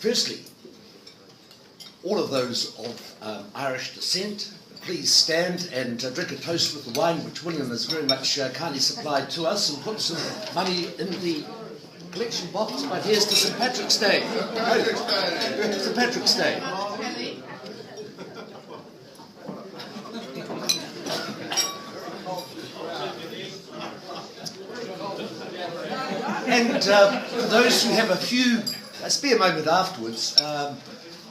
Firstly, all of those of Irish descent, please stand and drink a toast with the wine which William has very much kindly supplied to us, and put some money in the collection box. But here's to St. Patrick's Day. St. Patrick's Day. And for those who have a few spare moment afterwards,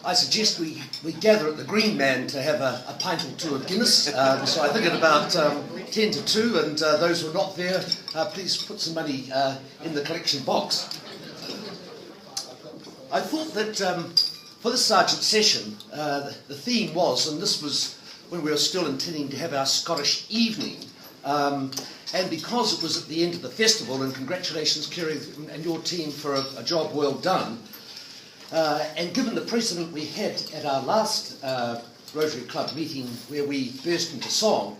I suggest we gather at the Green Man to have a pint or two of Guinness. So I think at about 10 to 2, and those who are not there, please put some money in the collection box. I thought that for this Sergeant session, the theme was, and this was when we were still intending to have our Scottish evening, and because it was at the end of the festival, and congratulations Kerry and your team for a job well done, and given the precedent we had at our last Rotary Club meeting where we burst into song,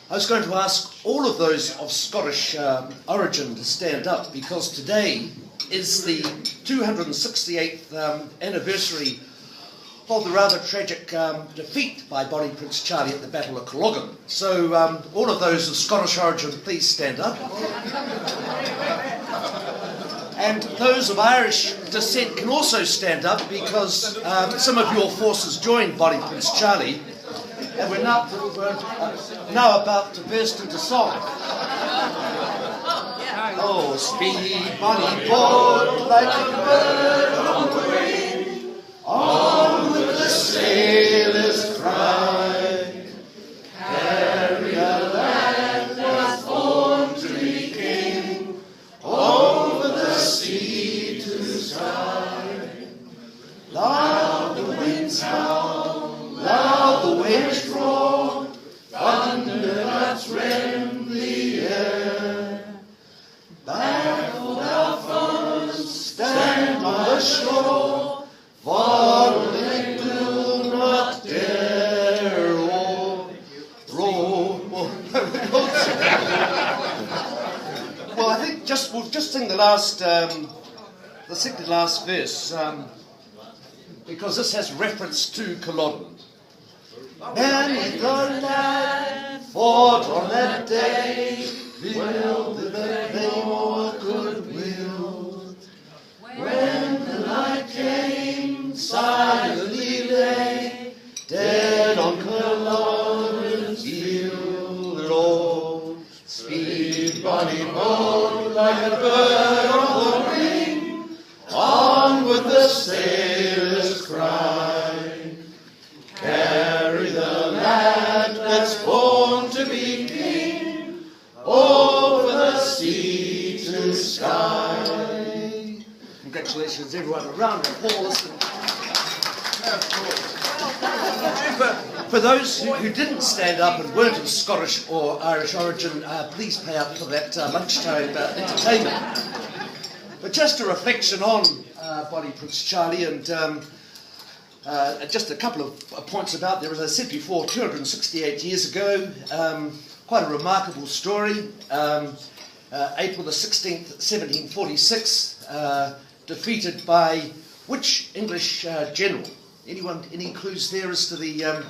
I was going to ask all of those of Scottish origin to stand up, because today is the 268th anniversary of the rather tragic defeat by Bonnie Prince Charlie at the Battle of Culloden. So all of those of Scottish origin, please stand up. And those of Irish descent can also stand up, because some of your forces joined Bonnie Prince Charlie, and we're now about to burst into song. Oh, speed, Bonnie, board like a bird on the wing, on with the sailor's cry, carry a lad that's born to be king, over the sea to sky. Loud the winds howl, loud the waves roar, thunder that's rend the air. Baffled our foes stand on the shore, for they will not dare roar. Well, I think we'll just sing the second last verse, because this has reference to Culloden. Many the lad fought on that day, filled with a flame of goodwill. When the night came, silently lay, dead on Culloden's field. Oh, speed, Bonnie boat, like a bird on the wing, on with the sailor's cry. Carry the lad that's born to be king, over the sea to sky. Congratulations, everyone. A round of applause. For those who didn't stand up and weren't of Scottish or Irish origin, please pay up for that lunchtime entertainment. But just a reflection on Bonnie Prince Charlie, and just a couple of points about there. As I said before, 268 years ago, quite a remarkable story. April the 16th, 1746, defeated by which English general? Anyone? Any clues there as to the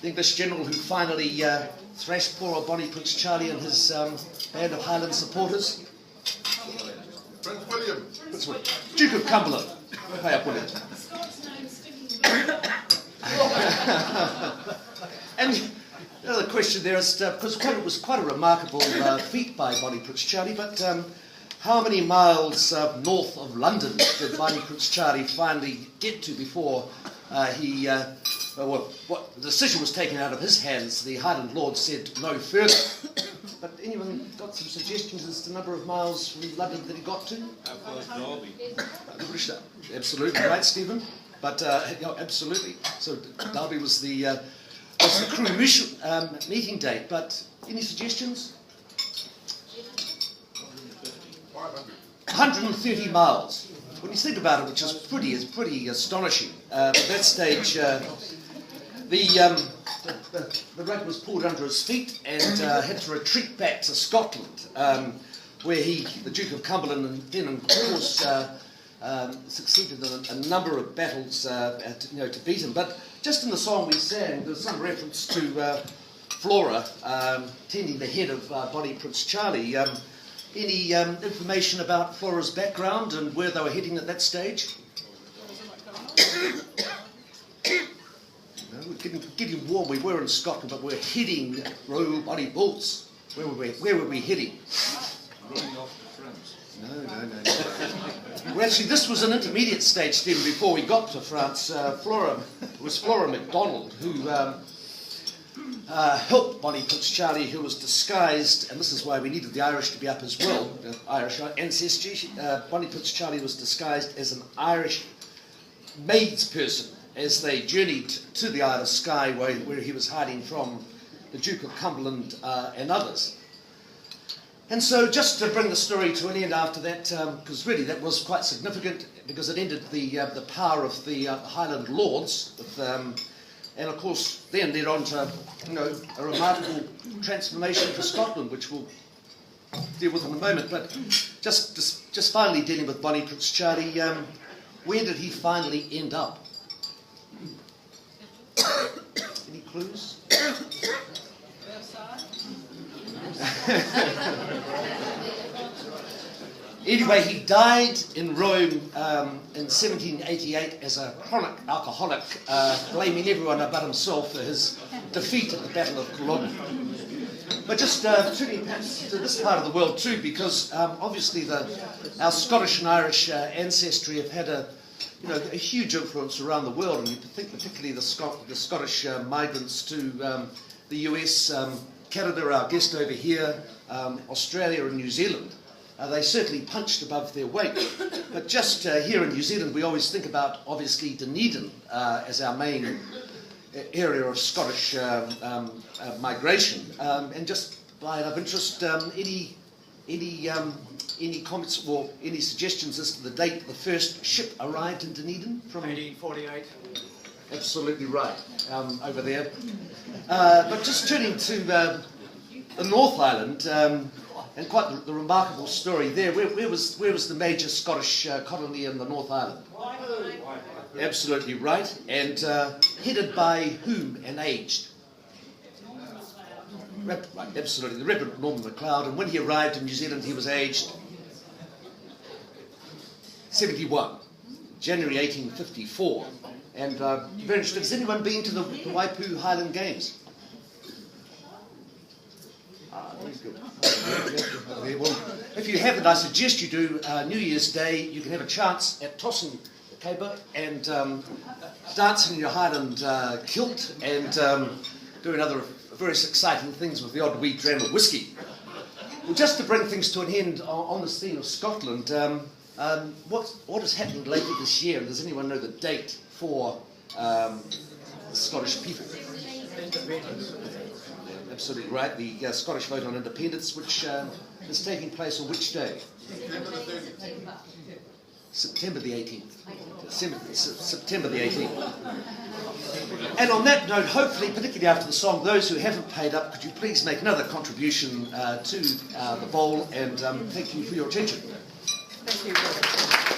English general who finally thrashed poor old Bonnie Prince Charlie and his band of Highland supporters? Prince William. Prince William. Duke of Cumberland. Pay up, William. And another question there is, because it was quite a remarkable feat by Bonnie Prince Charlie, but how many miles north of London did Bonnie Prince Charlie finally get to before what the decision was taken out of his hands? The Highland Lord said no further. But anyone got some suggestions as to the number of miles from London that he got to? How far is Derby? Absolutely right, Stephen. But absolutely. So Derby was the crew meeting date. But any suggestions? 130 miles. When you think about it, which is pretty astonishing. At that stage, the rug was pulled under his feet and had to retreat back to Scotland, where the Duke of Cumberland, and then of course succeeded in a number of battles to beat him. But just in the song we sang, there's some reference to Flora tending the head of Bonnie Prince Charlie. Any information about Flora's background and where they were heading at that stage? No, we're getting warm. We were in Scotland, but we're heading Royal Bonnie Bulls. Where were we heading? Running off to France. No. Well, actually, this was an intermediate stage, Stephen, before we got to France. It was Flora MacDonald who helped Bonnie Prince Charlie, who was disguised, and this is why we needed the Irish to be up as well, Irish ancestry. Bonnie Prince Charlie was disguised as an Irish maids person as they journeyed to the Isle of Skye, where he was hiding from the Duke of Cumberland and others. And so just to bring the story to an end after that, because really that was quite significant, because it ended the power of the Highland Lords, with, and of course then led on to a remarkable transformation for Scotland, which we'll deal with in a moment. But just finally dealing with Bonnie Prince Charlie, where did he finally end up? Any clues? Anyway, he died in Rome in 1788 as a chronic alcoholic, blaming everyone but himself for his defeat at the Battle of Culloden. But just turning perhaps to this part of the world too, because obviously our Scottish and Irish ancestry have had a huge influence around the world, and you think particularly the Scottish migrants to the US, Canada, our guest over here, Australia and New Zealand. They certainly punched above their weight. But just here in New Zealand, we always think about, obviously, Dunedin as our main area of Scottish migration. And just by of interest, any comments or any suggestions as to the date the first ship arrived in Dunedin? From 1848. Absolutely right, over there. But just turning to the North Island, and quite the remarkable story there. Where was the major Scottish colony in the North Island? Absolutely right. And headed by whom and aged? Right, absolutely. The Reverend Norman MacLeod. And when he arrived in New Zealand, he was aged 71, January 1854. And very interesting. Has anyone been to the Waipu Highland Games? Very good. Well, if you haven't, I suggest you do. New Year's Day, you can have a chance at tossing the caber and dancing in your Highland kilt and doing other very exciting things with the odd wee dram of whiskey. Well, just to bring things to an end on this theme of Scotland, what is happening later this year? Does anyone know the date for the Scottish people? Absolutely right. The Scottish vote on independence, which is taking place on which day? September the 18th. September the 18th. And on that note, hopefully, particularly after the song, those who haven't paid up, could you please make another contribution to the bowl, and thank you for your attention. Thank you.